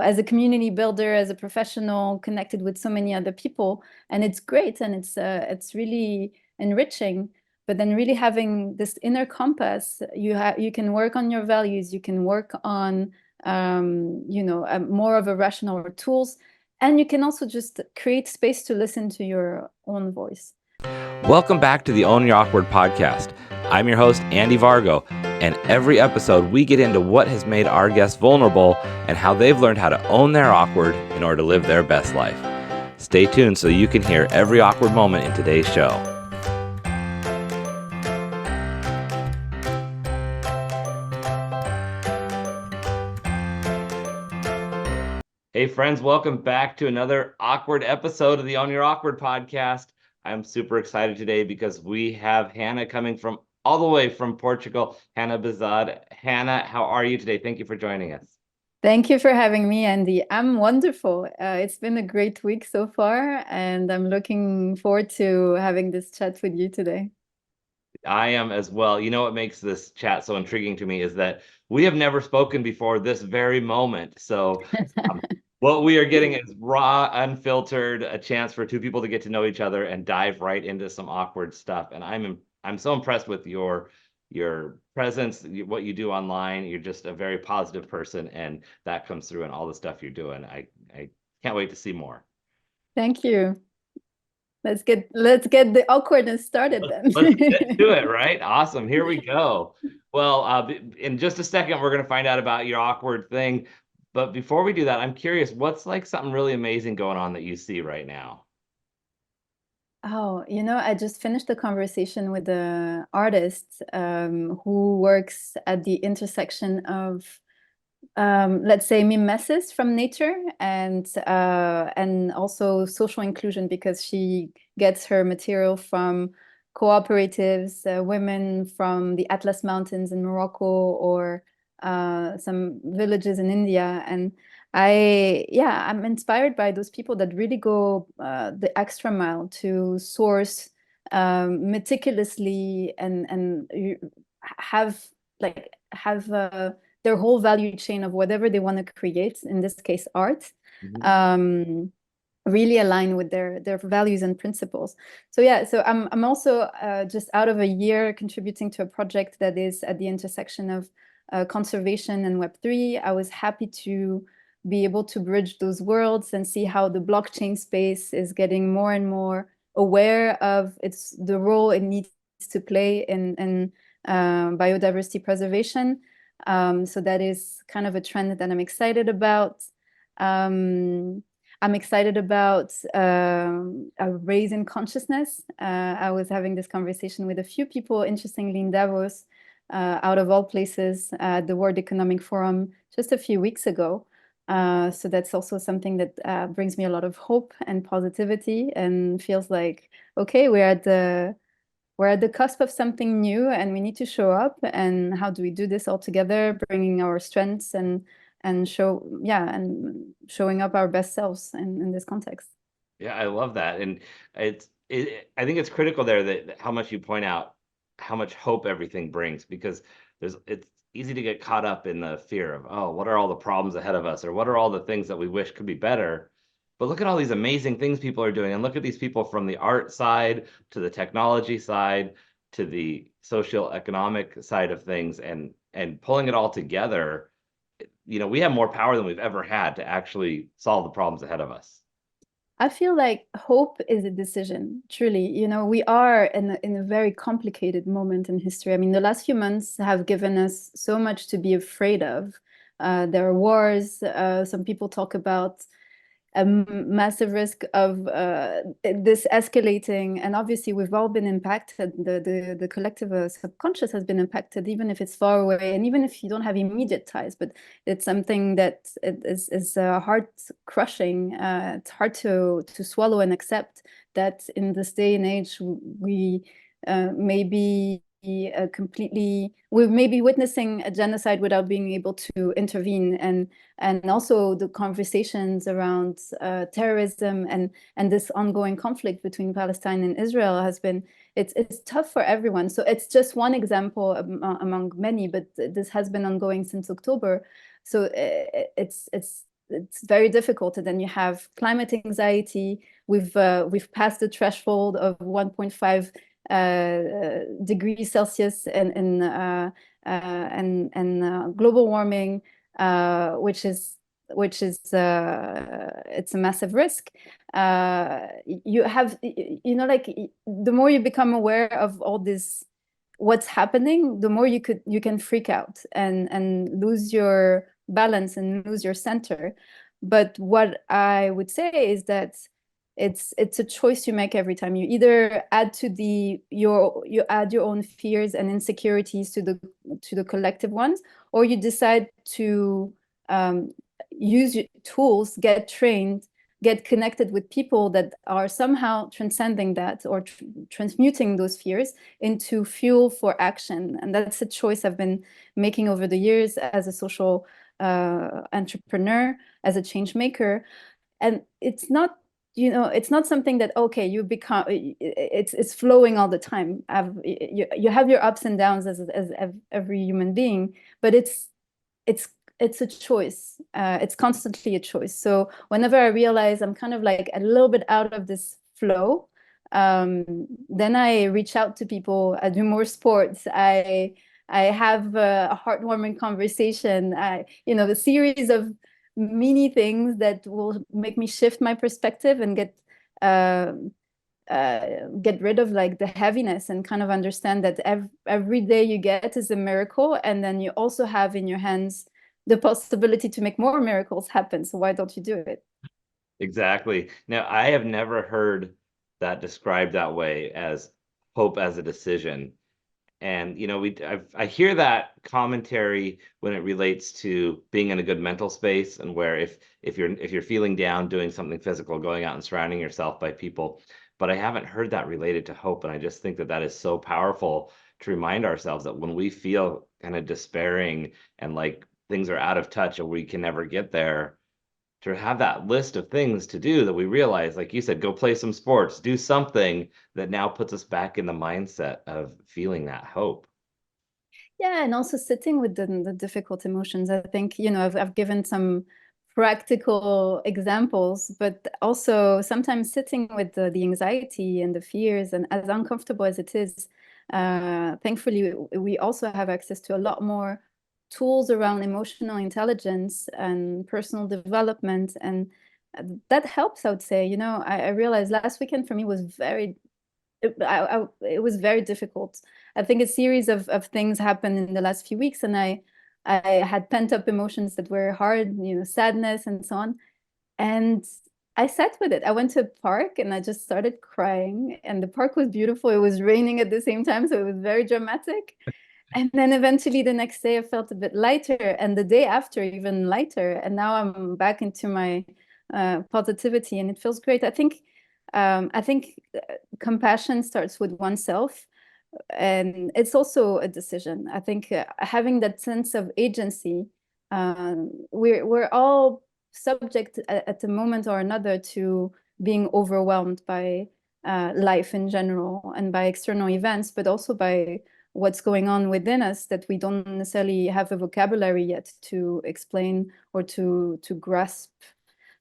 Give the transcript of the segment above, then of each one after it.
as a community builder, as a professional, connected with so many other people, and it's great, and it's really enriching. But then really having this inner compass, you can work on your values, you can work on more of a rational tools, and you can also just create space to listen to your own voice. Welcome back to the Own Your Awkward podcast. I'm your host, Andy Vargo, and every episode we get into what has made our guests vulnerable and how they've learned how to own their awkward in order to live their best life. Stay tuned so you can hear every awkward moment in today's show. Hey friends, welcome back to another awkward episode of the Own Your Awkward podcast. I'm super excited today because we have Hanae coming from all the way from Portugal, Hanae Bezad. Hanae, how are you today? Thank you for joining us. Thank you for having me, Andy. I'm wonderful. It's been a great week so far, and I'm looking forward to having this chat with you today. I am as well. You know what makes this chat so intriguing to me is that we have never spoken before this very moment. So what we are getting is raw, unfiltered, a chance for two people to get to know each other and dive right into some awkward stuff. And I'm so impressed with your presence, what you do online. You're just a very positive person, and that comes through in all the stuff you're doing. I can't wait to see more. Thank you. Let's get the awkwardness started then. Let's get to it, right? Awesome. Here we go. Well, in just a second, we're going to find out about your awkward thing. But before we do that, I'm curious, what's like something really amazing going on that you see right now? Oh, I just finished a conversation with an artist who works at the intersection of, let's say, mimesis from nature and also social inclusion, because she gets her material from cooperatives, women from the Atlas Mountains in Morocco, or some villages in India. And I'm inspired by those people that really go the extra mile to source meticulously and have their whole value chain of whatever they want to create, in this case art, really align with their values and principles. So I'm also just out of a year contributing to a project that is at the intersection of conservation and Web3. I was happy to be able to bridge those worlds and see how the blockchain space is getting more and more aware of the role it needs to play in biodiversity preservation. So that is kind of a trend that I'm excited about. I'm excited about a raise in consciousness. I was having this conversation with a few people, interestingly, in Davos, out of all places, at the World Economic Forum just a few weeks ago. So that's also something that brings me a lot of hope and positivity, and feels like, okay, we're at the cusp of something new, and we need to show up. And how do we do this all together, bringing our strengths and showing up our best selves in this context. Yeah, I love that. And I think it's critical there that how much you point out how much hope everything brings, because it's easy to get caught up in the fear of, oh, what are all the problems ahead of us, or what are all the things that we wish could be better. But look at all these amazing things people are doing, and look at these people from the art side to the technology side to the social economic side of things, and pulling it all together. We have more power than we've ever had to actually solve the problems ahead of us. I feel like hope is a decision, truly. We are in a very complicated moment in history. I mean, the last few months have given us so much to be afraid of. There are wars. Some people talk about a massive risk of this escalating, and obviously we've all been impacted. The collective subconscious has been impacted, even if it's far away, and even if you don't have immediate ties. But it's something that is heart crushing. It's hard to swallow and accept that in this day and age we may be we may be witnessing a genocide without being able to intervene, and also the conversations around terrorism and this ongoing conflict between Palestine and Israel it's tough for everyone. So it's just one example among many, but this has been ongoing since October. So it's it's very difficult. And then you have climate anxiety. We've passed the threshold of 1.5 degrees Celsius and global warming, which is it's a massive risk. You have, you know, like the more you become aware of all this, what's happening, the more you can freak out and lose your balance and lose your center. But what I would say is that it's a choice you make every time. You either add to you add your own fears and insecurities to the collective ones, or you decide to use tools, get trained, get connected with people that are somehow transcending that or transmuting those fears into fuel for action. And that's a choice I've been making over the years as a social entrepreneur, as a change maker. And it's not, you know, it's not something that, okay, you become, it's flowing all the time. You have your ups and downs as every human being, but it's a choice. It's constantly a choice. So whenever I realize I'm kind of like a little bit out of this flow, then I reach out to people. I do more sports. I have a heartwarming conversation. You know, the series of mini things that will make me shift my perspective and get rid of like the heaviness and kind of understand that every day you get is a miracle, and then you also have in your hands the possibility to make more miracles happen. So why don't you do it? Exactly. Now, I have never heard that described that way, as hope as a decision. And you know, I hear that commentary when it relates to being in a good mental space, and where if you're feeling down, doing something physical, going out and surrounding yourself by people. But I haven't heard that related to hope, and I just think that that is so powerful to remind ourselves that when we feel kind of despairing and like things are out of touch or we can never get there, to have that list of things to do, that we realize, like you said, go play some sports, do something that now puts us back in the mindset of feeling that hope. Yeah, and also sitting with the difficult emotions. I think, you know, I've given some practical examples, but also sometimes sitting with the anxiety and the fears, and as uncomfortable as it is, thankfully, we also have access to a lot more tools around emotional intelligence and personal development. And that helps, I would say. You know, I realized last weekend for me was it was very difficult. I think a series of things happened in the last few weeks, and I had pent up emotions that were hard, you know, sadness and so on. And I sat with it. I went to a park and I just started crying. And the park was beautiful. It was raining at the same time, so it was very dramatic. And then eventually the next day I felt a bit lighter, and the day after even lighter. And now I'm back into my positivity, and it feels great. I think compassion starts with oneself, and it's also a decision. I think having that sense of agency, we're all subject at a moment or another to being overwhelmed by life in general and by external events, but also by what's going on within us that we don't necessarily have a vocabulary yet to explain or to grasp.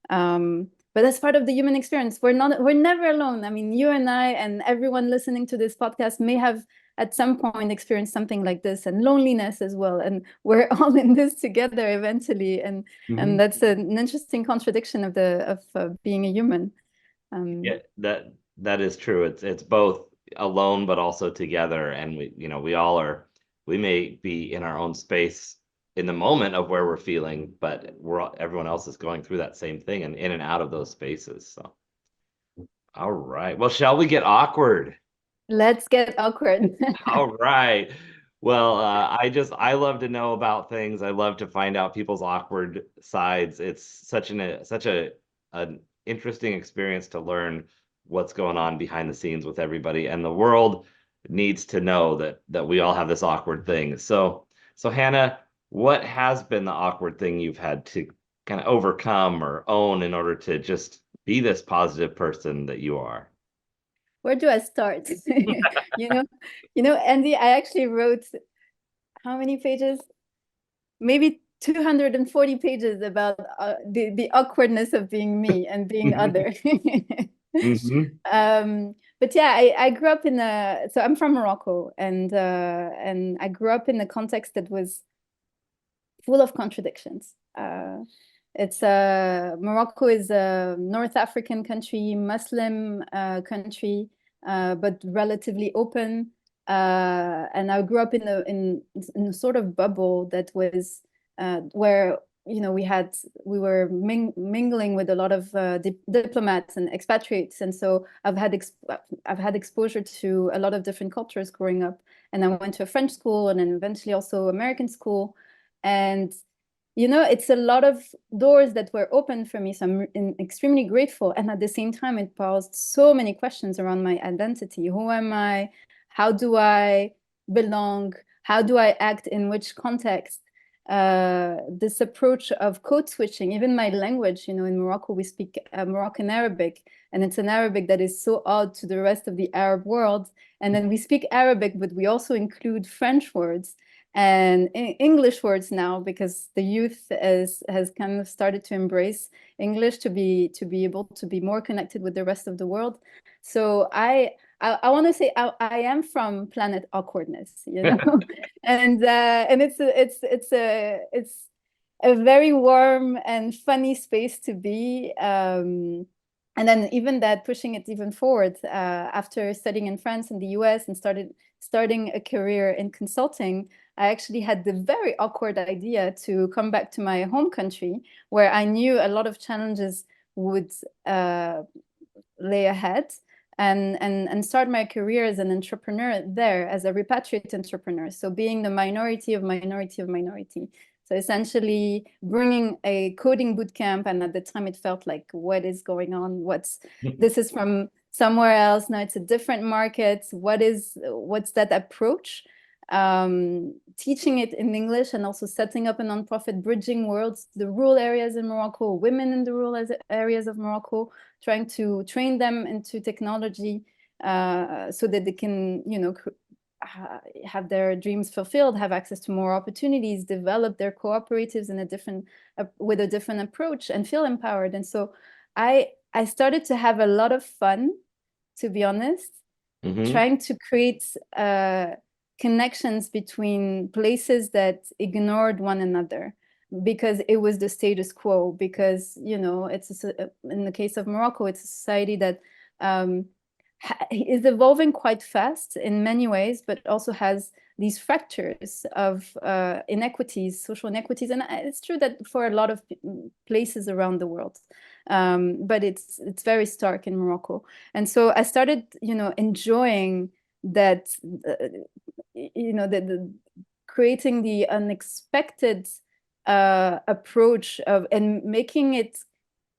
But that's part of the human experience. We're never alone. I mean, you and I and everyone listening to this podcast may have at some point experienced something like this, and loneliness as well. And we're all in this together eventually. And that's an interesting contradiction of being a human. Yeah, that is true. It's both alone but also together, and we, you know, we may be in our own space in the moment of where we're feeling, but everyone else is going through that same thing and in and out of those spaces. So, all right. Well, shall we get awkward? Let's get awkward. All right. Well, I love to know about things. I love to find out people's awkward sides. It's such an interesting experience to learn what's going on behind the scenes with everybody, and the world needs to know that we all have this awkward thing. So Hannah, what has been the awkward thing you've had to kind of overcome or own in order to just be this positive person that you are? Where do I start? You know, Andy, I actually wrote how many pages? Maybe 240 pages about the awkwardness of being me and being other. But yeah, I grew up in so I'm from Morocco, and I grew up in a context that was full of contradictions. It's Morocco is a North African country, Muslim country, but relatively open. And I grew up in a sort of bubble that was where we were mingling with a lot of diplomats and expatriates, and so I've had exposure to a lot of different cultures growing up. And I went to a French school and then eventually also American school, and it's a lot of doors that were open for me. So I'm extremely grateful. And at the same time, it posed so many questions around my identity. Who am I? How do I belong? How do I act in which context? This approach of code switching, even my language, in Morocco, we speak Moroccan Arabic, and it's an Arabic that is so odd to the rest of the Arab world. And then we speak Arabic, but we also include French words and English words now, because the youth has kind of started to embrace English to be able to be more connected with the rest of the world. So I want to say I am from planet awkwardness, and it's a very warm and funny space to be. And then even that, pushing it even forward, after studying in France and the US and starting a career in consulting, I actually had the very awkward idea to come back to my home country, where I knew a lot of challenges would lay ahead, and start my career as an entrepreneur there, as a repatriate entrepreneur. So being the minority of minority of minority. So essentially bringing a coding bootcamp, and at the time it felt like, what is going on? This is from somewhere else. Now it's a different market. What's that approach? Teaching it in English, and also setting up a nonprofit, bridging worlds, the rural areas in Morocco, women in the rural areas of Morocco, trying to train them into technology, so that they can, have their dreams fulfilled, have access to more opportunities, develop their cooperatives with a different approach, and feel empowered. And so I started to have a lot of fun, to be honest, trying to create connections between places that ignored one another, because it was the status quo. Because it's in the case of Morocco, it's a society that is evolving quite fast in many ways, but also has these fractures of inequities, social inequities. And it's true that for a lot of places around the world, but it's very stark in Morocco. And so I started, enjoying that, the creating the unexpected approach of, and making it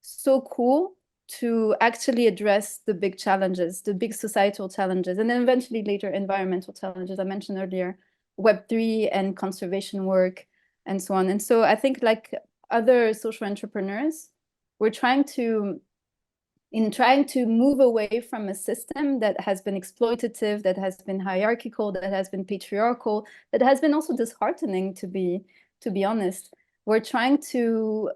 so cool to actually address the big challenges, the big societal challenges, and then eventually later environmental challenges. I mentioned earlier Web3 and conservation work and so on. And so I think, like other social entrepreneurs, we're trying to move away from a system that has been exploitative, that has been hierarchical, that has been patriarchal, that has been also disheartening, to be honest. We're trying to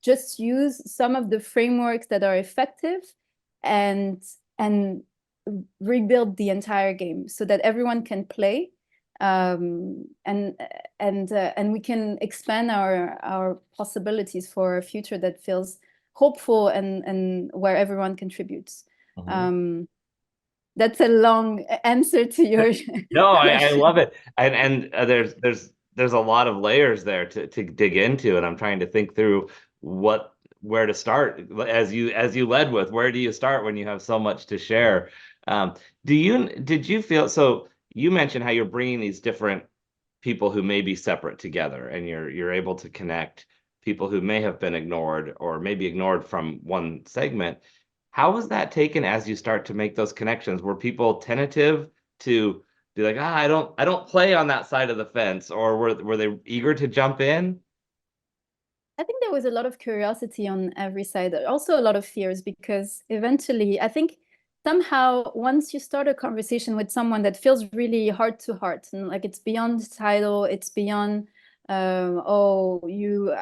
just use some of the frameworks that are effective, and rebuild the entire game so that everyone can play, and we can expand our possibilities for a future that feels hopeful, and where everyone contributes. That's a long answer to your No, I question. love it. And there's a lot of layers there to dig into, and I'm trying to think through where to start. As you led with, where do you start when you have so much to share? Did you feel, so you mentioned how you're bringing these different people who may be separate together, and you're able to connect people who may have been ignored, or maybe ignored from one segment. How was that taken as you start to make those connections? Were people tentative to be like, I don't play on that side of the fence, or were they eager to jump in? I think there was a lot of curiosity on every side, also a lot of fears, because eventually, I think somehow once you start a conversation with someone that feels really heart to heart, and like it's beyond title, it's beyond Oh, you,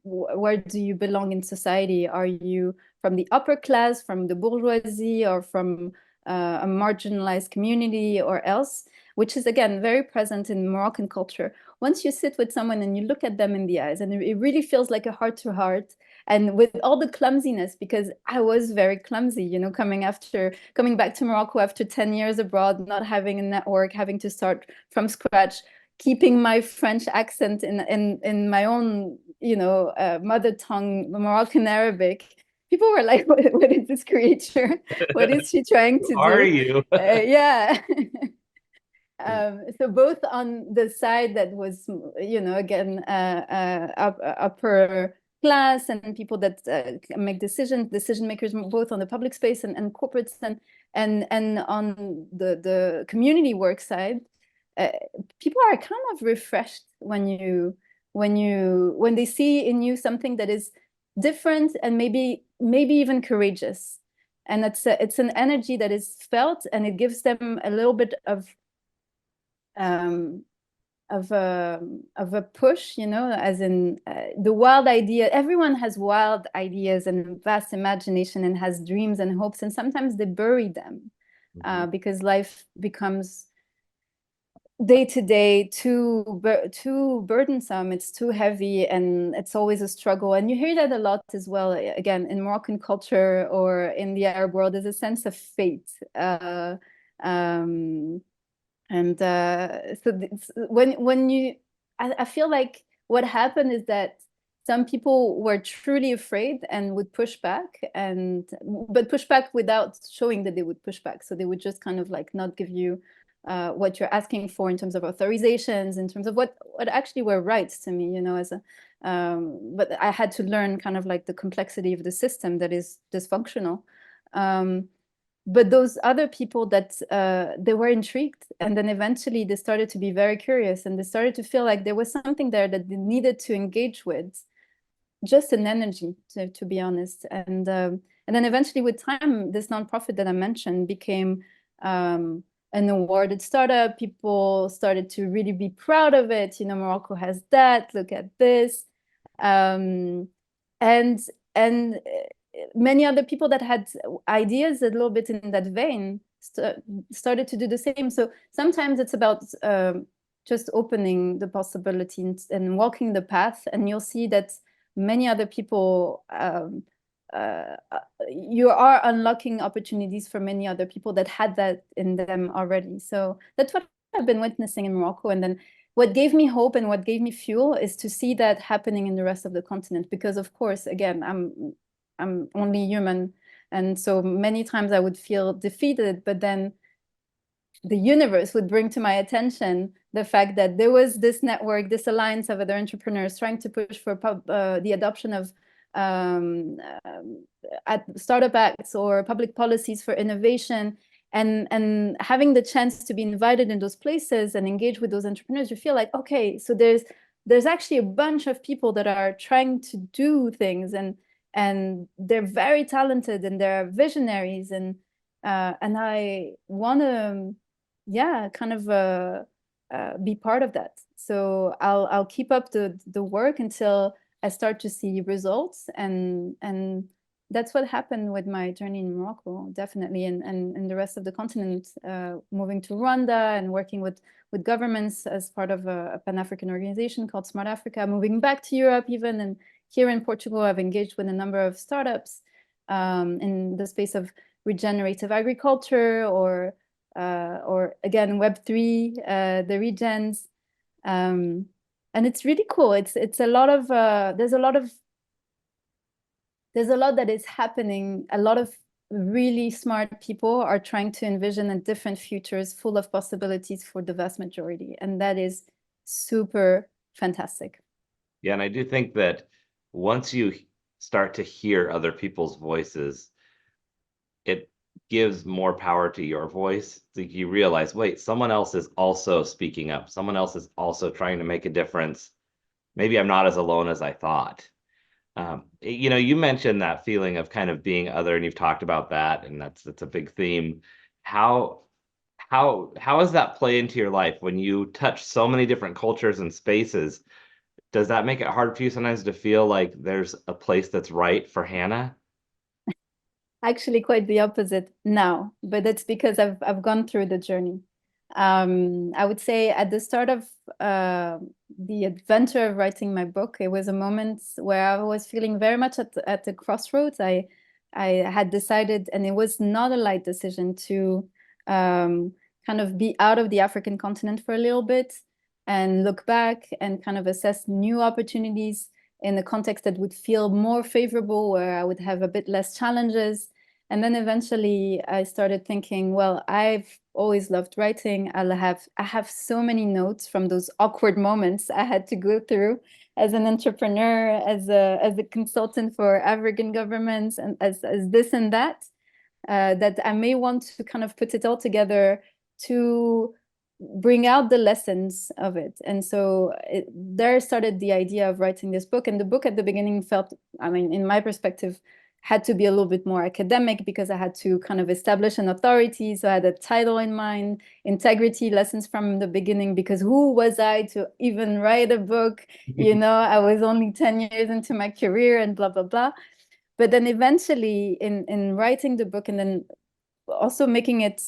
where do you belong in society? Are you from the upper class, from the bourgeoisie, or from a marginalized community or else? Which is, again, very present in Moroccan culture. Once you sit with someone and you look at them in the eyes, and it really feels like a heart to heart, and with all the clumsiness, because I was very clumsy, you know, coming back to Morocco after 10 years abroad, not having a network, having to start from scratch, keeping my French accent in my own, you know, mother tongue, Moroccan Arabic. People were like, what is this creature? What is she trying Who to are do? you? Yeah. So both on the side that was, you know, again, upper class and people that make decision makers, both on the public space and corporates, and on the community work side, uh, people are kind of refreshed when they see in you something that is different and maybe even courageous. And it's an energy that is felt, and it gives them a little bit um, of a push, you know, as in the wild idea. Everyone has wild ideas and vast imagination and has dreams and hopes, and sometimes they bury them because life becomes day to day too burdensome. It's too heavy, and it's always a struggle. And you hear that a lot as well. Again, in Moroccan culture or in the Arab world, there's a sense of fate. Um, and so when you, I feel like what happened is that some people were truly afraid and would push back, but push back without showing that they would push back. So they would just kind of like not give you what you're asking for in terms of authorizations, in terms of what actually were rights to me, you know, as a but I had to learn kind of like the complexity of the system that is dysfunctional. But those other people that they were intrigued, and then eventually they started to be very curious, and they started to feel like there was something there that they needed to engage with, just an energy, to be honest. And then eventually with time, this nonprofit that I mentioned became an awarded startup. People started to really be proud of it. You know, Morocco has that, look at this. Um, and and many other people that had ideas a little bit in that vein started to do the same. So sometimes it's about just opening the possibility and walking the path, and you'll see that many other people, you are unlocking opportunities for many other people that had that in them already. So that's what I've been witnessing in Morocco. And then what gave me hope and what gave me fuel is to see that happening in the rest of the continent. Because of course, again, I'm only human. And so many times I would feel defeated, but then the universe would bring to my attention the fact that there was this network, this alliance of other entrepreneurs trying to push for the adoption of startup acts or public policies for innovation, and having the chance to be invited in those places and engage with those entrepreneurs. You feel like, okay, so there's actually a bunch of people that are trying to do things, and they're very talented and they're visionaries, and I want to, yeah, kind of be part of that. So I'll keep up the work until I start to see results, and that's what happened with my journey in Morocco, definitely, and the rest of the continent, moving to Rwanda and working with governments as part of a Pan-African organization called Smart Africa, moving back to Europe even, and here in Portugal, I've engaged with a number of startups in the space of regenerative agriculture, or again, Web3, the regens. And it's really cool. It's a lot of there's a lot that is happening. A lot of really smart people are trying to envision a different futures full of possibilities for the vast majority, and that is super fantastic. Yeah, and I do think that once you start to hear other people's voices, it gives more power to your voice. Like you realize, wait, someone else is also speaking up. Someone else is also trying to make a difference. Maybe I'm not as alone as I thought. You know, you mentioned that feeling of kind of being other, and you've talked about that, and that's a big theme. How how does that play into your life when you touch so many different cultures and spaces? does that make it hard for you sometimes to feel like there's a place that's right for Hannah? Actually, quite the opposite now, but that's because I've gone through the journey. I would say at the start of the adventure of writing my book, it was a moment where I was feeling very much at the crossroads. I had decided, and it was not a light decision, to kind of be out of the African continent for a little bit and look back and kind of assess new opportunities in a context that would feel more favorable, where I would have a bit less challenges. And then eventually I started thinking, well, I've always loved writing. I have so many notes from those awkward moments I had to go through as an entrepreneur, as a consultant for African governments, and as this and that, that I may want to kind of put it all together to bring out the lessons of it. And so there started the idea of writing this book. And the book at the beginning felt, I mean, in my perspective, had to be a little bit more academic, because I had to kind of establish an authority. So I had a title in mind, integrity, lessons from the beginning, because who was I to even write a book? You know, I was only 10 years into my career and blah, blah, blah. But then eventually in writing the book, and then also making it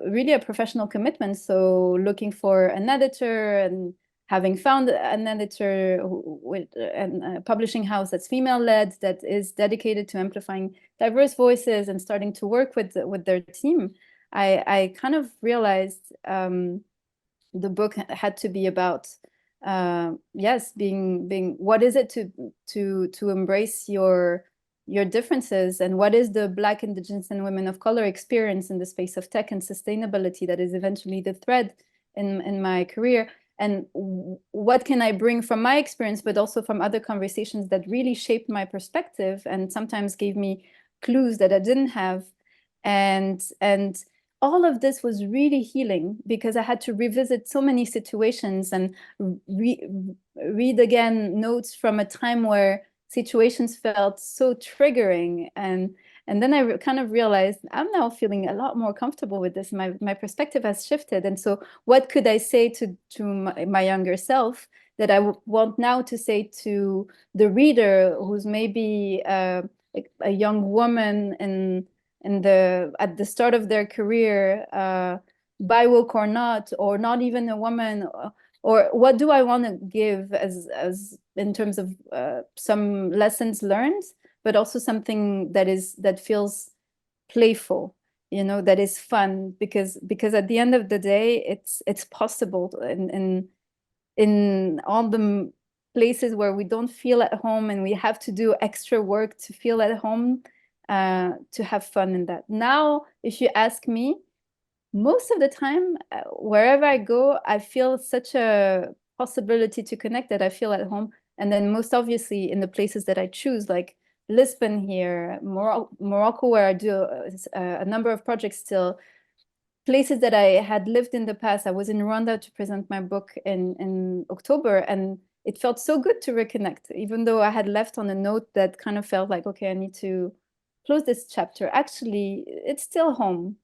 really a professional commitment. So looking for an editor, and having found an editor with a publishing house that's female-led, that is dedicated to amplifying diverse voices, and starting to work with their team, I kind of realized the book had to be about yes, being what is it to embrace your differences, and what is the Black, Indigenous, and women of color experience in the space of tech and sustainability that is eventually the thread in my career, and what can I bring from my experience, but also from other conversations that really shaped my perspective and sometimes gave me clues that I didn't have. And all of this was really healing, because I had to revisit so many situations and read again notes from a time where situations felt so triggering. And then I kind of realized I'm now feeling a lot more comfortable with this. My perspective has shifted. And so what could I say to my younger self that I want now to say to the reader, who's maybe like a young woman at the start of their career, BIWOC or not even a woman, or what do I want to give as in terms of some lessons learned, but also something that feels playful, you know, that is fun, because at the end of the day, it's possible in all the places where we don't feel at home and we have to do extra work to feel at home, to have fun in that. Now, if you ask me, most of the time, wherever I go, I feel such a possibility to connect that I feel at home. And then most obviously in the places that I choose, like Lisbon here, Morocco, where I do a number of projects still, places that I had lived in the past. I was in Rwanda to present my book in October, and it felt so good to reconnect, even though I had left on a note that kind of felt like, okay, I need to close this chapter. Actually, it's still home.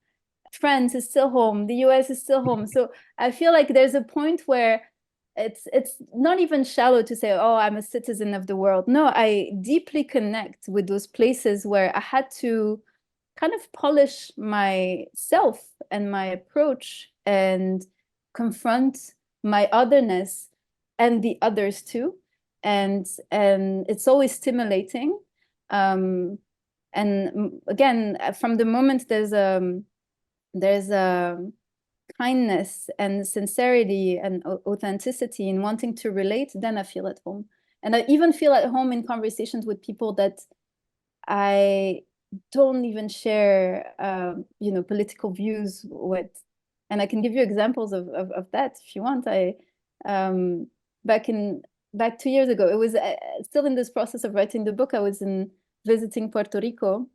France is still home. The US is still home. So I feel like there's a point where it's not even shallow to say, oh, I'm a citizen of the world. No, I deeply connect with those places where I had to kind of polish myself and my approach and confront my otherness and the others too. And it's always stimulating. And again, from the moment there's a kindness and sincerity and authenticity in wanting to relate, then I feel at home. And I even feel at home in conversations with people that I don't even share, political views with. And I can give you examples of that if you want. Back 2 years ago, it was still in this process of writing the book. I was visiting Puerto Rico,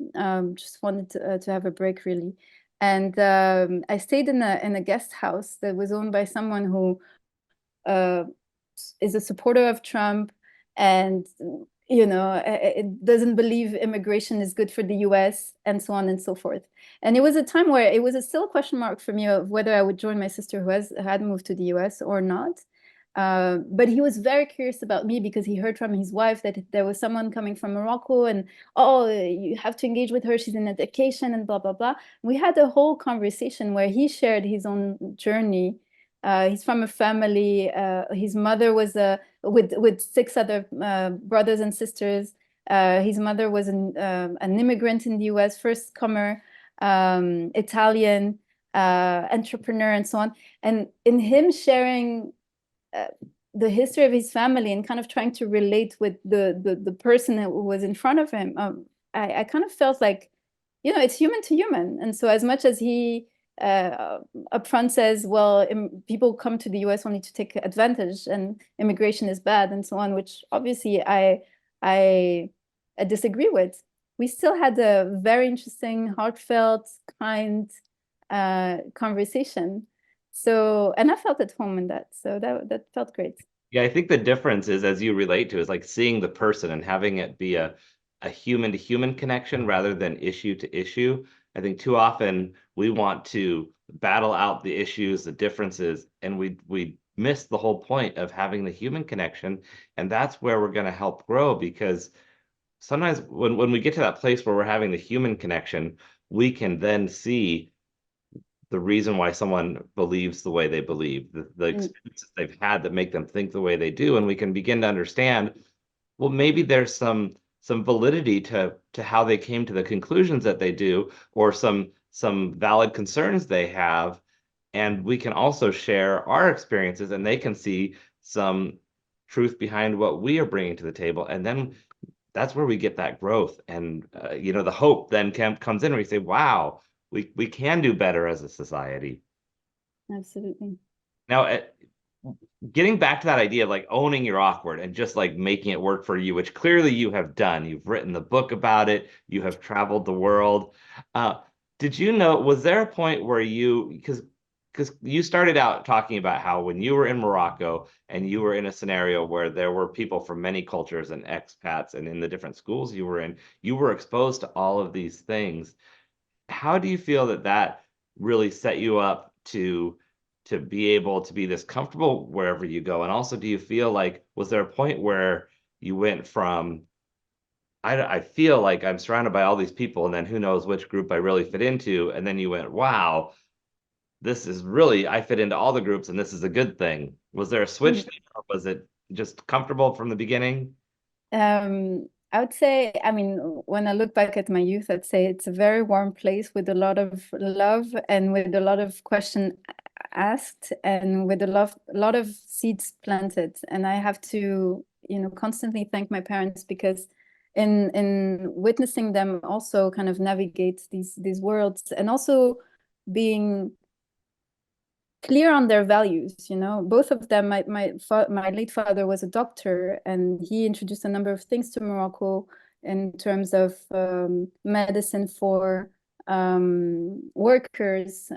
just wanted to have a break, really. And I stayed in a guest house that was owned by someone who is a supporter of Trump, and it doesn't believe immigration is good for the US, and so on and so forth. And it was a time where it was still a question mark for me of whether I would join my sister who had moved to the US or not. But he was very curious about me because he heard from his wife that there was someone coming from Morocco, and oh, you have to engage with her. She's in education and blah, blah, blah. We had a whole conversation where he shared his own journey. He's from a family. His mother was with six other brothers and sisters. His mother was an immigrant in the US, first comer, Italian, entrepreneur, and so on. And in him sharing the history of his family and kind of trying to relate with the person who was in front of him, I kind of felt like, it's human to human. And so as much as he upfront says, well, people come to the US only to take advantage and immigration is bad and so on, which obviously I disagree with, we still had a very interesting, heartfelt, kind conversation. So, and I felt at home in that. So that felt great. Yeah, I think the difference is, as you relate to, is like seeing the person and having it be a human to human connection rather than issue to issue. I think too often we want to battle out the issues, the differences, and we miss the whole point of having the human connection. And that's where we're going to help grow, because sometimes when we get to that place where we're having the human connection, we can then see the reason why someone believes the way they believe, the experiences they've had that make them think the way they do, and we can begin to understand, well, maybe there's some validity to how they came to the conclusions that they do, or some valid concerns they have, and we can also share our experiences, and they can see some truth behind what we are bringing to the table, and then that's where we get that growth, and the hope then comes in, and we say, wow, we can do better as a society. Absolutely. Now, getting back to that idea of like owning your awkward and just like making it work for you, which clearly you have done. You've written the book about it. You have traveled the world. Did you know, was there a point where because you started out talking about how when you were in Morocco and you were in a scenario where there were people from many cultures and expats, and in the different schools you were in, you were exposed to all of these things. How do you feel that really set you up to be able to be this comfortable wherever you go? And also, do you feel like, was there a point where you went from, I feel like I'm surrounded by all these people, and then who knows which group I really fit into, and then you went, wow, this is really, I fit into all the groups and this is a good thing. Was there a switch there, or was it just comfortable from the beginning? I would say, I mean, when I look back at my youth, I'd say it's a very warm place with a lot of love and with a lot of questions asked and with a lot of seeds planted. And I have to, constantly thank my parents, because in witnessing them also kind of navigate these worlds, and also being clear on their values. Both of them, my late father was a doctor, and he introduced a number of things to Morocco in terms of medicine for workers,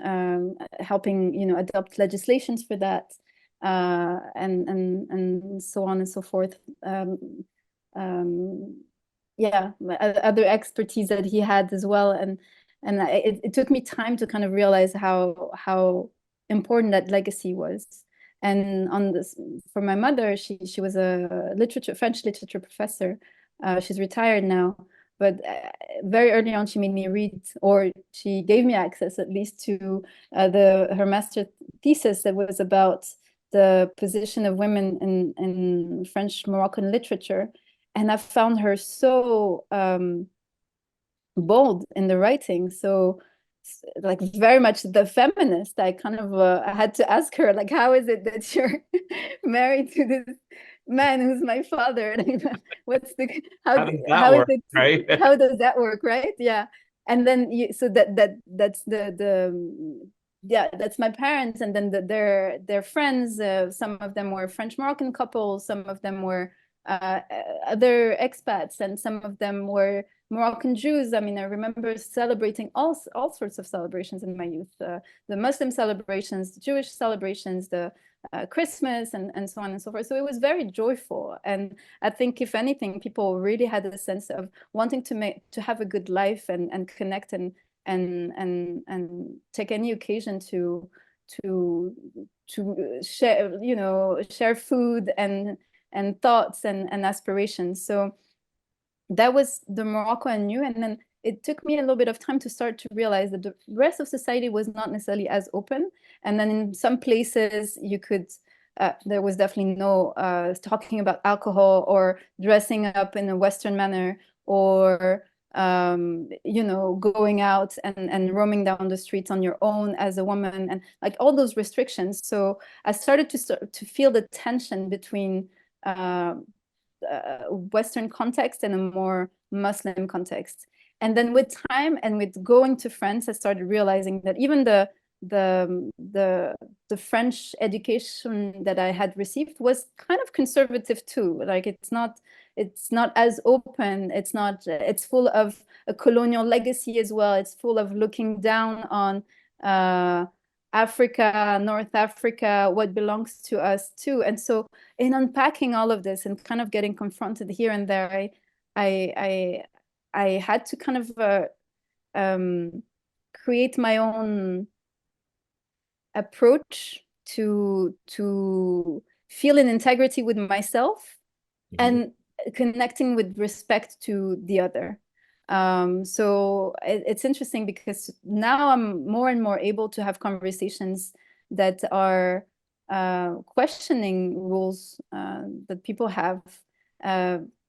helping adopt legislations for that, and so on and so forth. Yeah, other expertise that he had as well, and it took me time to kind of realize how important that legacy was. And on this, for my mother, she was a French literature professor. She's retired now, but very early on she made me read, or she gave me access at least to her master thesis that was about the position of women in French Moroccan literature. And I found her so bold in the writing, so like very much the feminist. I kind of I had to ask her, like, how is it that you're married to this man who's my father? What's the How does that work, right? How does that work, right? Yeah. And then so that's yeah, that's my parents, and then their friends. Some of them were French Moroccan couples, some of them were other expats, and some of them were Moroccan Jews. I mean, I remember celebrating all sorts of celebrations in my youth, the Muslim celebrations, the Jewish celebrations, the Christmas, and so on and so forth. So it was very joyful. And I think, if anything, people really had a sense of wanting to have a good life and connect and take any occasion to share, share food and thoughts and aspirations. So that was the Morocco I knew. And then it took me a little bit of time to start to realize that the rest of society was not necessarily as open. And then in some places you could, there was definitely no talking about alcohol or dressing up in a Western manner, or going out and roaming down the streets on your own as a woman, and like all those restrictions. So I started to feel the tension between Western context and a more Muslim context. And then with time and with going to France, I started realizing that even the French education that I had received was kind of conservative too. Like it's not as open. It's full of a colonial legacy as well. It's full of looking down on Africa, North Africa, what belongs to us too. And so in unpacking all of this and kind of getting confronted here and there, I had to kind of create my own approach to feel in integrity with myself and connecting with respect to the other. So it's interesting because now I'm more and more able to have conversations that are questioning rules that people have.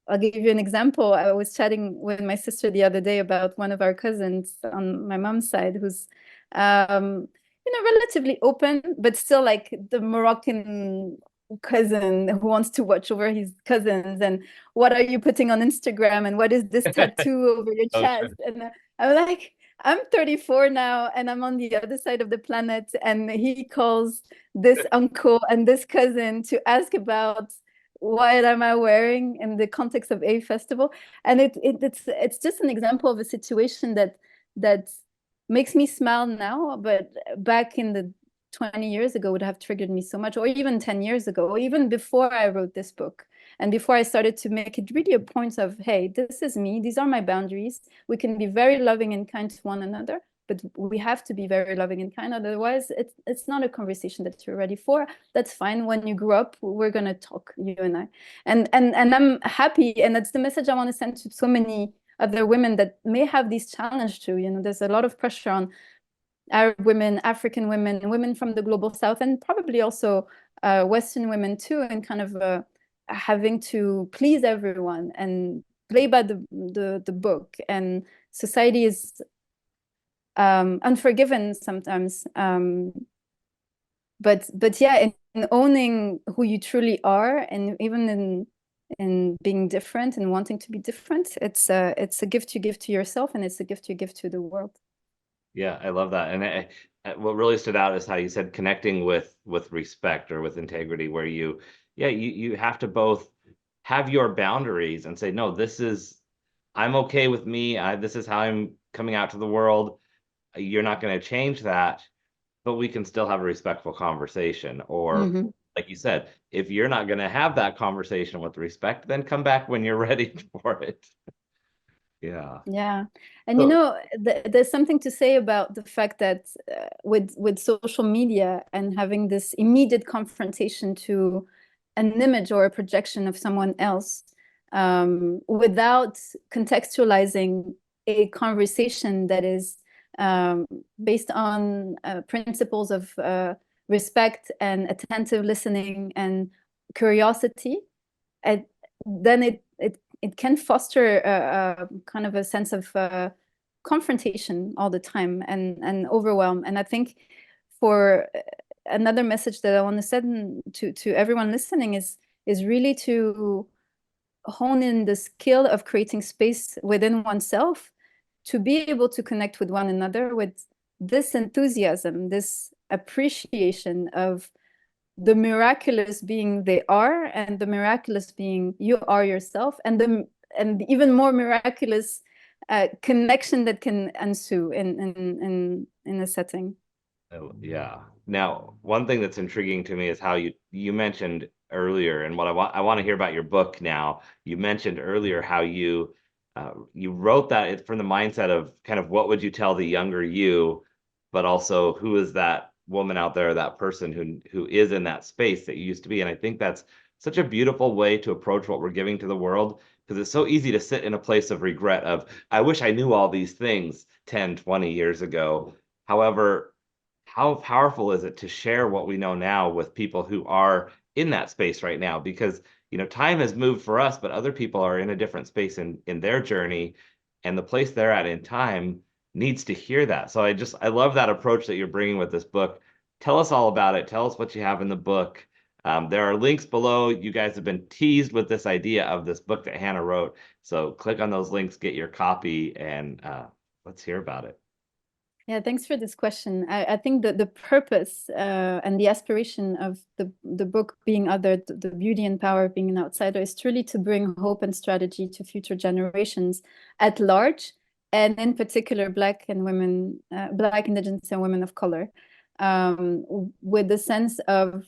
I'll give you an example. I was chatting with my sister the other day about one of our cousins on my mom's side who's relatively open, but still like the Moroccan cousin who wants to watch over his cousins, and what are you putting on Instagram, and what is this tattoo over your chest? Sure. And I'm like, I'm 34 now and I'm on the other side of the planet, and he calls this uncle and this cousin to ask about what am I wearing in the context of a festival. And it's just an example of a situation that makes me smile now, but back in the 20 years ago would have triggered me so much, or even 10 years ago, or even before I wrote this book. And before I started to make it really a point of, hey, this is me, these are my boundaries. We can be very loving and kind to one another, but we have to be very loving and kind. Otherwise, it's not a conversation that you're ready for. That's fine. When you grow up, we're going to talk, you and I. And I'm happy. And that's the message I want to send to so many other women that may have these challenges too. There's a lot of pressure on Arab women, African women, women from the global South, and probably also Western women too, and kind of having to please everyone and play by the book. And society is unforgiven sometimes. But yeah, in owning who you truly are, and even in being different and wanting to be different, it's a gift you give to yourself, and it's a gift you give to the world. Yeah, I love that. And what really stood out is how you said connecting with respect or with integrity, where you have to both have your boundaries and say, no, I'm okay with me. This is how I'm coming out to the world. You're not going to change that, but we can still have a respectful conversation. Or like you said, if you're not going to have that conversation with respect, then come back when you're ready for it. Yeah. And there's something to say about the fact that with social media and having this immediate confrontation to an image or a projection of someone else, without contextualizing a conversation that is based on principles of respect and attentive listening and curiosity, then it can foster a kind of a sense of confrontation all the time and overwhelm. And I think for another message that I want to send to everyone listening is really to hone in the skill of creating space within oneself to be able to connect with one another with this enthusiasm, this appreciation of the miraculous being they are, and the miraculous being you are yourself, and the even more miraculous connection that can ensue in a setting. Oh, yeah. Now, one thing that's intriguing to me is how you mentioned earlier, and what I want to hear about your book now. You mentioned earlier how you wrote that from the mindset of kind of what would you tell the younger you, but also who is that woman out there, that person who is in that space that you used to be. And I think that's such a beautiful way to approach what we're giving to the world, because it's so easy to sit in a place of regret of, I wish I knew all these things 10, 20 years ago. However, how powerful is it to share what we know now with people who are in that space right now? Because, time has moved for us, but other people are in a different space in their journey, and the place they're at in time needs to hear that. So I love that approach that you're bringing with this book. Tell us all about it. Tell us what you have in the book. There are links below. You guys have been teased with this idea of this book that Hannah wrote. So click on those links, get your copy, and let's hear about it. Yeah, thanks for this question. I think that the purpose and the aspiration of the book being othered, the beauty and power of being an outsider, is truly to bring hope and strategy to future generations at large, and in particular, Black and women, Black, Indigenous, and women of color, with the sense of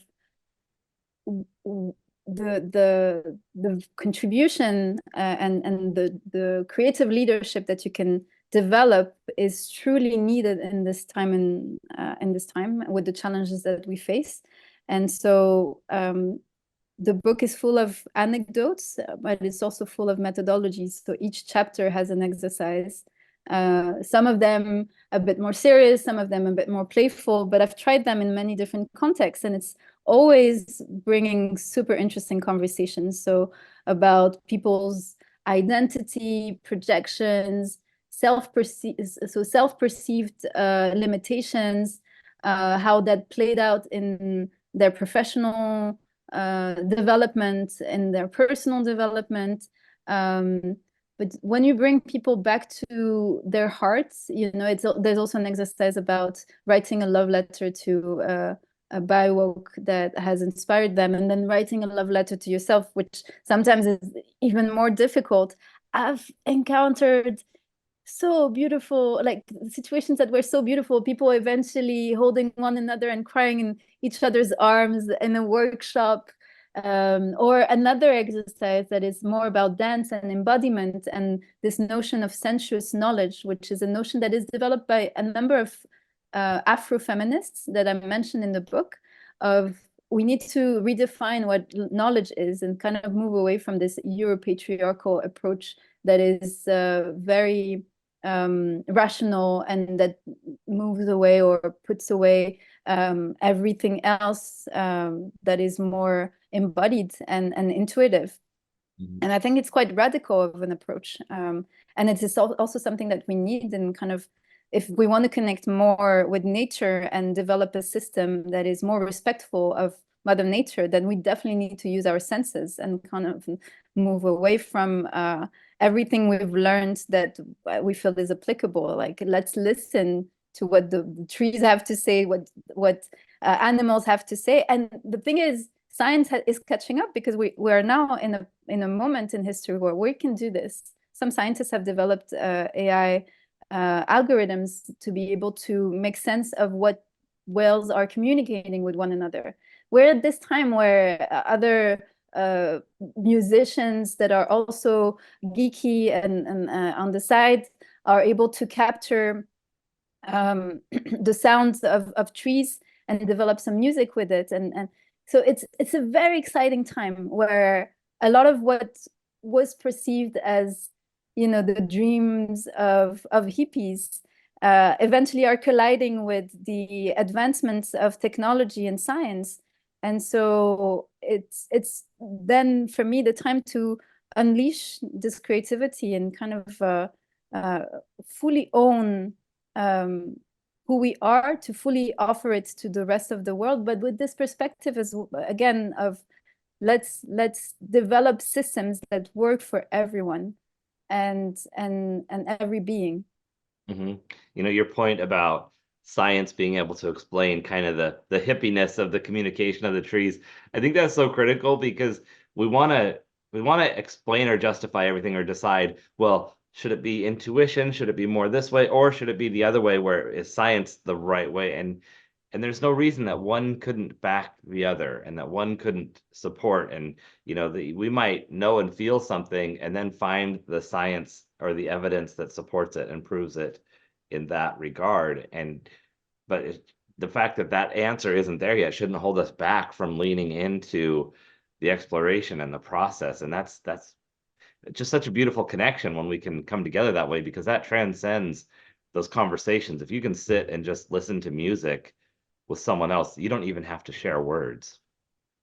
the contribution and the creative leadership that you can develop is truly needed in this time, in this time with the challenges that we face. And so the book is full of anecdotes, but it's also full of methodologies. So each chapter has an exercise, some of them a bit more serious, some of them a bit more playful, but I've tried them in many different contexts, and it's always bringing super interesting conversations. So about people's identity, projections, self-perceived limitations, how that played out in their professional development, in their personal development. But when you bring people back to their hearts, there's also an exercise about writing a love letter to a biowork that has inspired them, and then writing a love letter to yourself, which sometimes is even more difficult. I've encountered so beautiful, like situations that were so beautiful, people eventually holding one another and crying in each other's arms in a workshop, or another exercise that is more about dance and embodiment, and this notion of sensuous knowledge, which is a notion that is developed by a number of Afrofeminists that I mentioned in the book, of we need to redefine what knowledge is and kind of move away from this Euro-patriarchal approach that is very rational, and that moves away or puts away everything else that is more embodied and intuitive. Mm-hmm. And I think it's quite radical of an approach. And it is also something that we need in kind of, if we want to connect more with nature and develop a system that is more respectful of Mother Nature, then we definitely need to use our senses and kind of move away from everything we've learned that we feel is applicable. Like, let's listen to what the trees have to say, what animals have to say. And the thing is, science is catching up, because we are now in a moment in history where we can do this. Some scientists have developed AI algorithms to be able to make sense of what whales are communicating with one another. We're at this time where other musicians that are also geeky and on the side are able to capture the sounds of trees and develop some music with it. And so it's a very exciting time where a lot of what was perceived as, the dreams of hippies eventually are colliding with the advancements of technology and science. And so it's then, for me, the time to unleash this creativity and kind of fully own who we are, to fully offer it to the rest of the world, but with this perspective as again of let's develop systems that work for everyone and every being. Mm-hmm. Your point about science being able to explain kind of the hippiness of the communication of the trees, I think that's so critical, because we want to explain or justify everything, or decide, well, should it be intuition, should it be more this way, or should it be the other way, where is science the right way? And there's no reason that one couldn't back the other, and that one couldn't support. And we might know and feel something, and then find the science or the evidence that supports it and proves it in that regard. But the fact that that answer isn't there yet shouldn't hold us back from leaning into the exploration and the process. And that's just such a beautiful connection when we can come together that way, because that transcends those conversations. If you can sit and just listen to music with someone else, you don't even have to share words.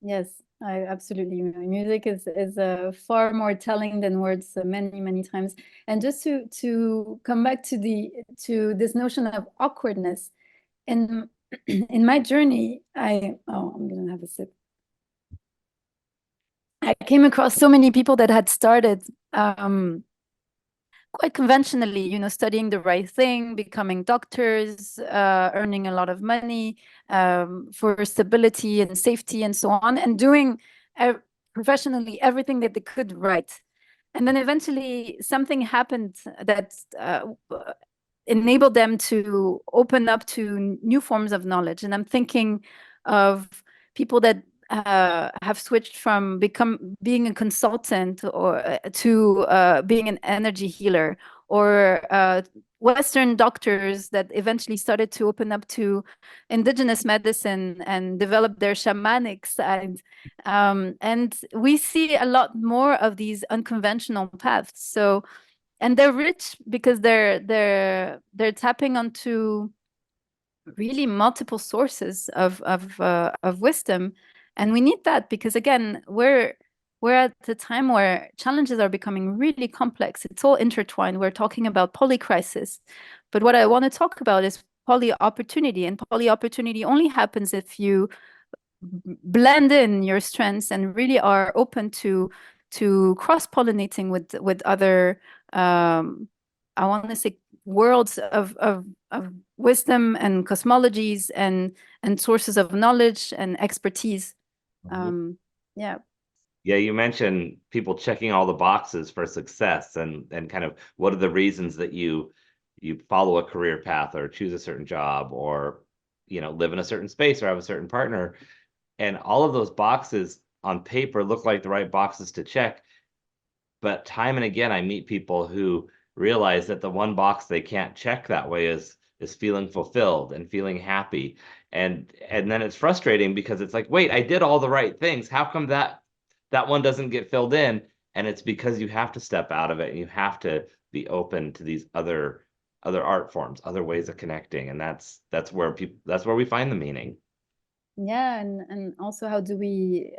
Yes, I absolutely. Music is far more telling than words, many, many times. And just to come back to this notion of awkwardness, in in my journey, I'm gonna have a sip. I came across so many people that had started quite conventionally, studying the right thing, becoming doctors, earning a lot of money for stability and safety and so on, and doing professionally everything that they could right. And then eventually something happened that enabled them to open up to new forms of knowledge. And I'm thinking of people that have switched from being a consultant or to being an energy healer, or Western doctors that eventually started to open up to indigenous medicine and develop their shamanic side. And we see a lot more of these unconventional paths. So, and they're rich because they're tapping onto really multiple sources of wisdom, and we need that because again we're at the time where challenges are becoming really complex. It's all intertwined. We're talking about polycrisis, but what I want to talk about is poly opportunity, and poly opportunity only happens if you blend in your strengths and really are open to cross-pollinating with other I want to say worlds of wisdom and cosmologies and sources of knowledge and expertise. um yeah. Yeah, you mentioned people checking all the boxes for success, and kind of what are the reasons that you follow a career path or choose a certain job, or live in a certain space or have a certain partner. And all of those boxes on paper look like the right boxes to check. But time and again, I meet people who realize that the one box they can't check that way is feeling fulfilled and feeling happy. And then it's frustrating because it's like, wait, I did all the right things. How come that one doesn't get filled in? And it's because you have to step out of it, and you have to be open to these other art forms, other ways of connecting. And that's where we find the meaning. Yeah, and also how do we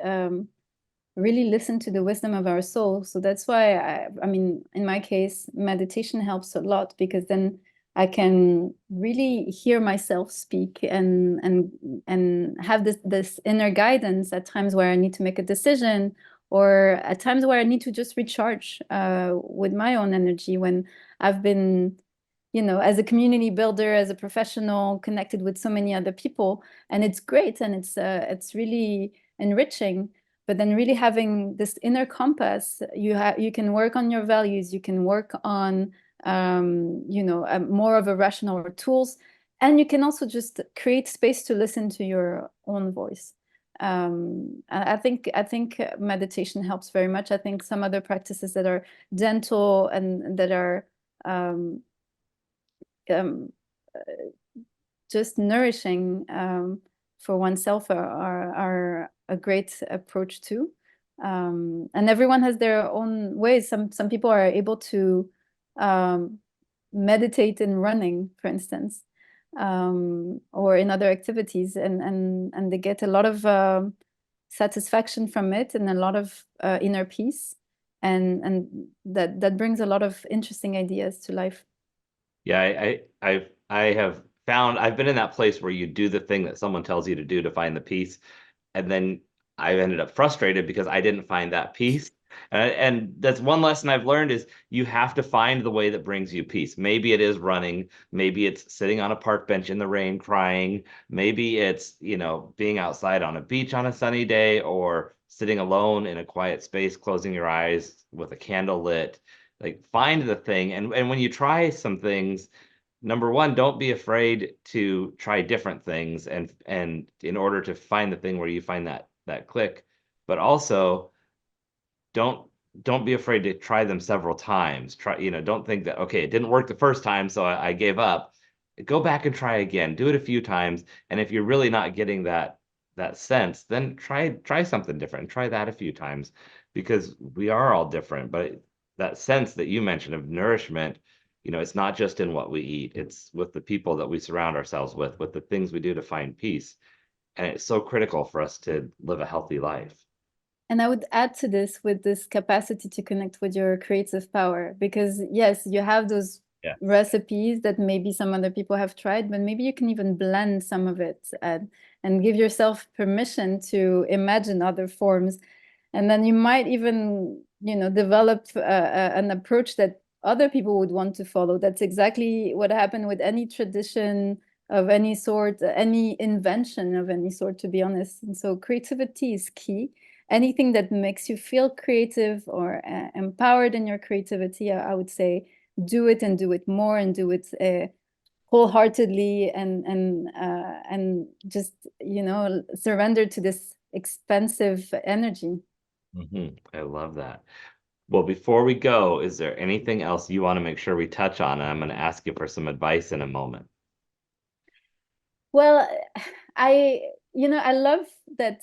really listen to the wisdom of our soul. So that's why I mean, in my case, meditation helps a lot because then I can really hear myself speak and have this inner guidance at times where I need to make a decision, or at times where I need to just recharge with my own energy when I've been, as a community builder, as a professional, connected with so many other people, and it's great and it's really enriching. But then really having this inner compass, you can work on your values, you can work on more of a rational tools, and you can also just create space to listen to your own voice. I think meditation helps very much. I think some other practices that are gentle and that are um, just nourishing for oneself are a great approach too. And everyone has their own ways. Some people are able to meditate in running, for instance, or in other activities, and they get a lot of satisfaction from it and a lot of inner peace, and that brings a lot of interesting ideas to life. Yeah, I have found I've been in that place where you do the thing that someone tells you to do to find the peace, and then I ended up frustrated because I didn't find that peace. And that's one lesson I've learned is you have to find the way that brings you peace. Maybe it is running, maybe it's sitting on a park bench in the rain crying, maybe it's, being outside on a beach on a sunny day, or sitting alone in a quiet space, closing your eyes with a candle lit. Like find the thing. And when you try some things, number one, don't be afraid to try different things, and in order to find the thing where you find that click. But also don't don't be afraid to try them several times. Don't think that, okay, it didn't work the first time, so I gave up. go back and try again. Do it a few times. And if you're really not getting that sense, then try something different. Try that a few times because we are all different. But that sense that you mentioned of nourishment, it's not just in what we eat, it's with the people that we surround ourselves with the things we do to find peace. And it's so critical for us to live a healthy life. And I would add to this with this capacity to connect with your creative power, because yes, you have those Yeah. recipes that maybe some other people have tried, but maybe you can even blend some of it and give yourself permission to imagine other forms. And then you might even, develop an approach that other people would want to follow. That's exactly what happened with any tradition of any sort, any invention of any sort, to be honest. And so creativity is key. Anything that makes you feel creative or empowered in your creativity, I would say do it and do it more and do it wholeheartedly and just surrender to this expensive energy. I love that. Well, before we go, is there anything else you want to make sure we touch on? And I'm going to ask you for some advice in a moment. Well, I love that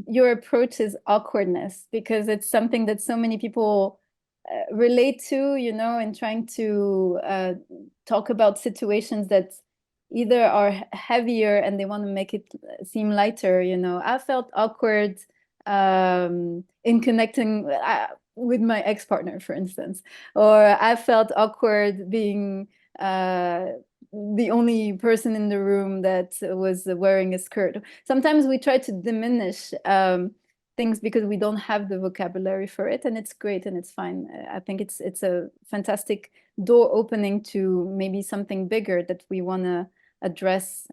your approach is awkwardness, because it's something that so many people relate to, in trying to talk about situations that either are heavier and they want to make it seem lighter. I felt awkward in connecting with my ex-partner, for instance, or I felt awkward being the only person in the room that was wearing a skirt. Sometimes we try to diminish things because we don't have the vocabulary for it, and it's great and it's fine. I think it's a fantastic door opening to maybe something bigger that we want to address.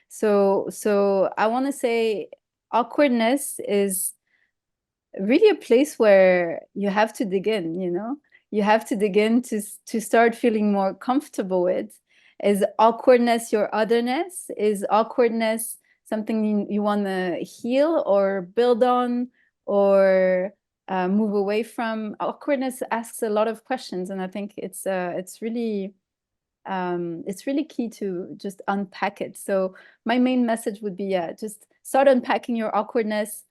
So I want to say awkwardness is really a place where you have to dig in, you have to dig in to start feeling more comfortable with. Is awkwardness your otherness? Is awkwardness something you want to heal or build on or move away from? Awkwardness asks a lot of questions, and I think it's really key to just unpack it. So my main message would be, yeah, just start unpacking your awkwardness,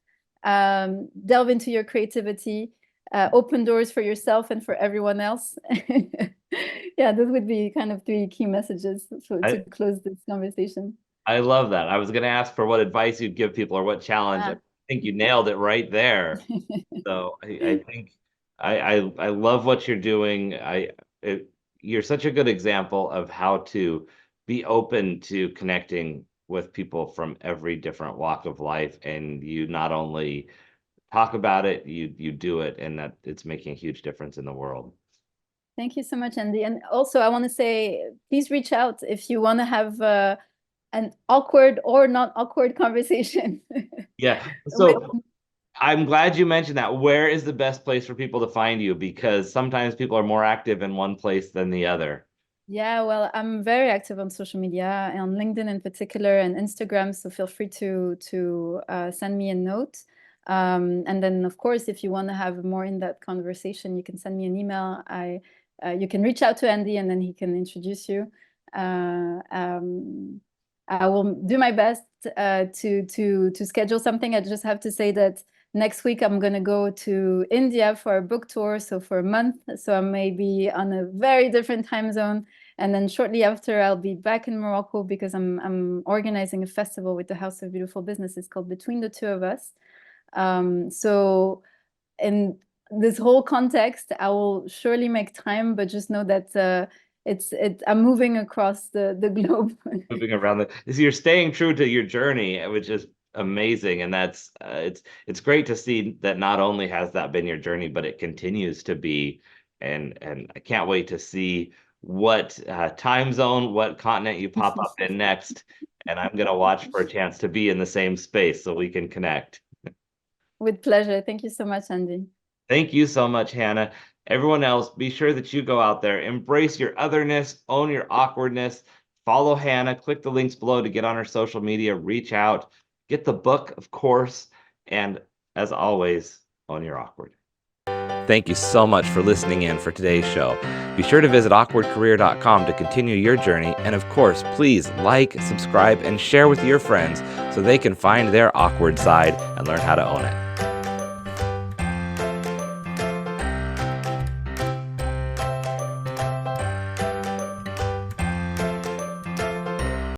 delve into your creativity, open doors for yourself and for everyone else. Yeah, those would be kind of three key messages to close this conversation. I love that. I was going to ask for what advice you'd give people or what challenge. I think you nailed it right there. So I think I love what you're doing. You're such a good example of how to be open to connecting with people from every different walk of life, and you not only talk about it, you do it, and that it's making a huge difference in the world. Thank you so much, Andy. And also, I want to say, please reach out if you want to have an awkward or not awkward conversation. Yeah. So I'm glad you mentioned that. Where is the best place for people to find you? Because sometimes people are more active in one place than the other. Yeah, well, I'm very active on social media, on LinkedIn in particular, and Instagram. So feel free to send me a note. And then, of course, if you want to have more in-depth conversation, you can send me an email. You can reach out to Andy, and then he can introduce you. I will do my best to schedule something. I just have to say that next week I'm going to go to India for a book tour, so for a month. So I may be on a very different time zone. And then shortly after, I'll be back in Morocco because I'm organizing a festival with the House of Beautiful Businesses called Between the Two of Us. So in this whole context, I will surely make time, but just know that I'm moving across the globe. Moving around so you're staying true to your journey, which is amazing. And that's it's great to see that not only has that been your journey, but it continues to be. And I can't wait to see what time zone, what continent you pop up in next. And I'm gonna watch for a chance to be in the same space so we can connect. With pleasure. Thank you so much, Andy. Thank you so much, Hannah. Everyone else, be sure that you go out there, embrace your otherness, own your awkwardness, follow Hannah, click the links below to get on her social media, reach out, get the book, of course, and as always, own your awkward. Thank you so much for listening in for today's show. Be sure to visit awkwardcareer.com to continue your journey. And of course, please like, subscribe, and share with your friends so they can find their awkward side and learn how to own it.